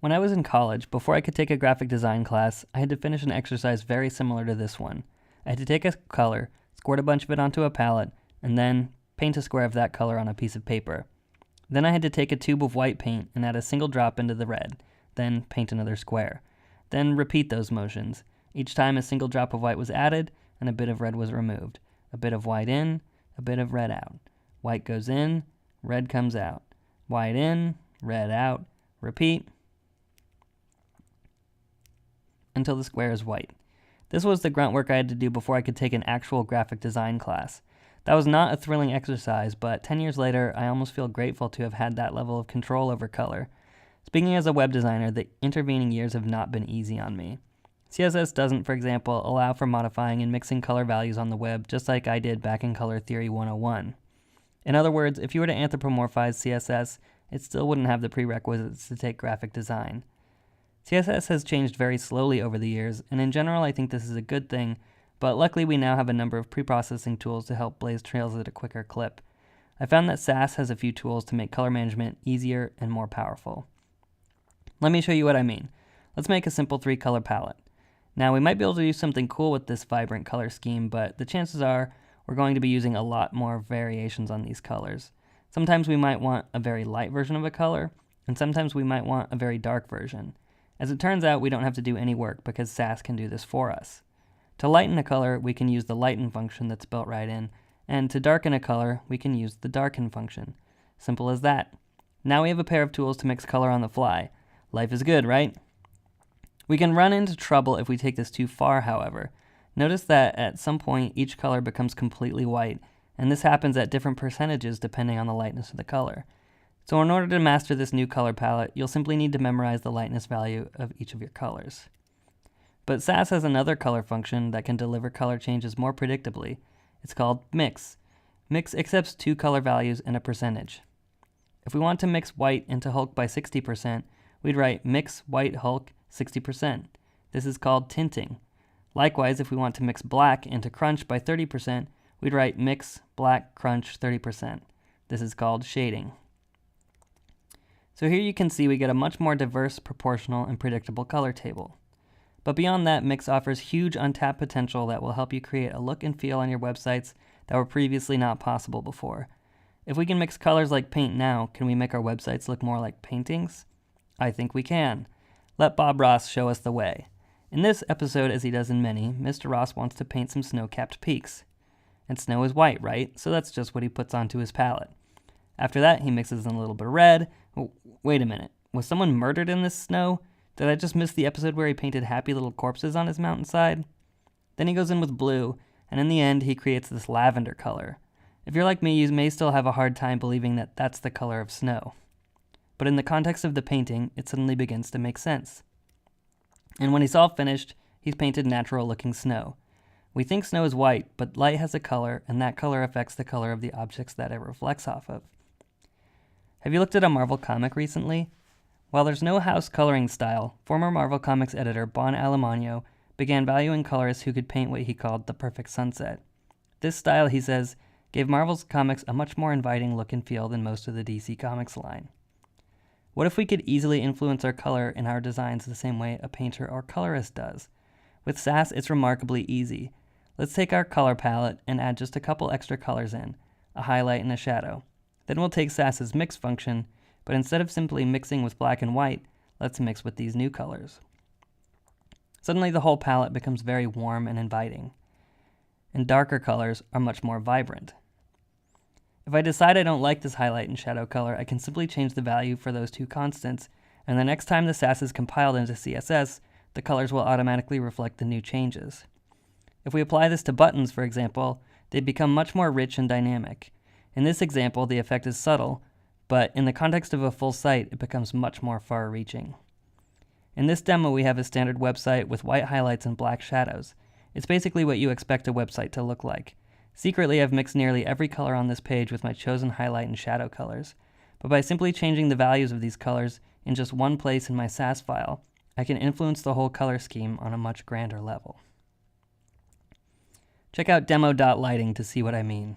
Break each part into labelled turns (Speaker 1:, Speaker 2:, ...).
Speaker 1: When I was in college, before I could take a graphic design class, I had to finish an exercise very similar to this one. I had to take a color, squirt a bunch of it onto a palette, and then paint a square of that color on a piece of paper. Then I had to take a tube of white paint and add a single drop into the red, then paint another square. Then repeat those motions. Each time a single drop of white was added and a bit of red was removed. A bit of white in, a bit of red out. White goes in, red comes out. White in, red out. Repeat until the square is white. This was the grunt work I had to do before I could take an actual graphic design class. That was not a thrilling exercise, but 10 years later, I almost feel grateful to have had that level of control over color. Speaking as a web designer, the intervening years have not been easy on me. CSS doesn't, for example, allow for modifying and mixing color values on the web just like I did back in Color Theory 101. In other words, if you were to anthropomorphize CSS, it still wouldn't have the prerequisites to take graphic design. CSS has changed very slowly over the years, and in general I think this is a good thing, but luckily we now have a number of pre-processing tools to help blaze trails at a quicker clip. I found that Sass has a few tools to make color management easier and more powerful. Let me show you what I mean. Let's make a simple 3-color palette. Now we might be able to do something cool with this vibrant color scheme, but the chances are we're going to be using a lot more variations on these colors. Sometimes we might want a very light version of a color, and sometimes we might want a very dark version. As it turns out, we don't have to do any work because Sass can do this for us. To lighten a color, we can use the lighten function that's built right in, and to darken a color, we can use the darken function. Simple as that. Now we have a pair of tools to mix color on the fly. Life is good, right? We can run into trouble if we take this too far, however. Notice that at some point each color becomes completely white, and this happens at different percentages depending on the lightness of the color. So in order to master this new color palette, you'll simply need to memorize the lightness value of each of your colors. But Sass has another color function that can deliver color changes more predictably. It's called mix. Mix accepts 2 color values and a percentage. If we want to mix white into Hulk by 60%, we'd write mix white Hulk 60%. This is called tinting. Likewise, if we want to mix black into crunch by 30%, we'd write mix black crunch 30%. This is called shading. So here you can see we get a much more diverse, proportional, and predictable color table. But beyond that, Mix offers huge untapped potential that will help you create a look and feel on your websites that were previously not possible before. If we can mix colors like paint now, can we make our websites look more like paintings? I think we can. Let Bob Ross show us the way. In this episode, as he does in many, Mr. Ross wants to paint some snow-capped peaks. And snow is white, right? So that's just what he puts onto his palette. After that, he mixes in a little bit of red. Oh, wait a minute. Was someone murdered in this snow? Did I just miss the episode where he painted happy little corpses on his mountainside? Then he goes in with blue, and in the end, he creates this lavender color. If you're like me, you may still have a hard time believing that that's the color of snow. But in the context of the painting, it suddenly begins to make sense. And when he's all finished, he's painted natural-looking snow. We think snow is white, but light has a color, and that color affects the color of the objects that it reflects off of. Have you looked at a Marvel comic recently? While there's no house coloring style, former Marvel Comics editor Bon Alemagno began valuing colorists who could paint what he called the perfect sunset. This style, he says, gave Marvel's comics a much more inviting look and feel than most of the DC Comics line. What if we could easily influence our color in our designs the same way a painter or colorist does? With Sass, it's remarkably easy. Let's take our color palette and add just a couple extra colors in, a highlight and a shadow. Then we'll take Sass's mix function, but instead of simply mixing with black and white, let's mix with these new colors. Suddenly the whole palette becomes very warm and inviting, and darker colors are much more vibrant. If I decide I don't like this highlight and shadow color, I can simply change the value for those 2 constants, and the next time the Sass is compiled into CSS, the colors will automatically reflect the new changes. If we apply this to buttons, for example, they become much more rich and dynamic. In this example, the effect is subtle, but in the context of a full site, it becomes much more far-reaching. In this demo, we have a standard website with white highlights and black shadows. It's basically what you expect a website to look like. Secretly, I've mixed nearly every color on this page with my chosen highlight and shadow colors, but by simply changing the values of these colors in just one place in my Sass file, I can influence the whole color scheme on a much grander level. Check out demo.lighting to see what I mean.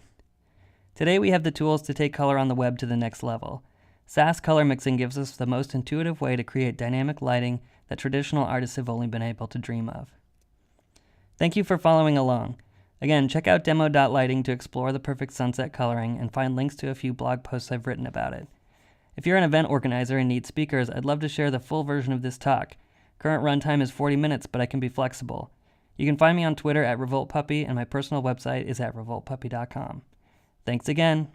Speaker 1: Today we have the tools to take color on the web to the next level. Sass color mixing gives us the most intuitive way to create dynamic lighting that traditional artists have only been able to dream of. Thank you for following along. Again, check out demo.lighting to explore the perfect sunset coloring and find links to a few blog posts I've written about it. If you're an event organizer and need speakers, I'd love to share the full version of this talk. Current runtime is 40 minutes, but I can be flexible. You can find me on Twitter at RevoltPuppy, and my personal website is at revoltpuppy.com. Thanks again.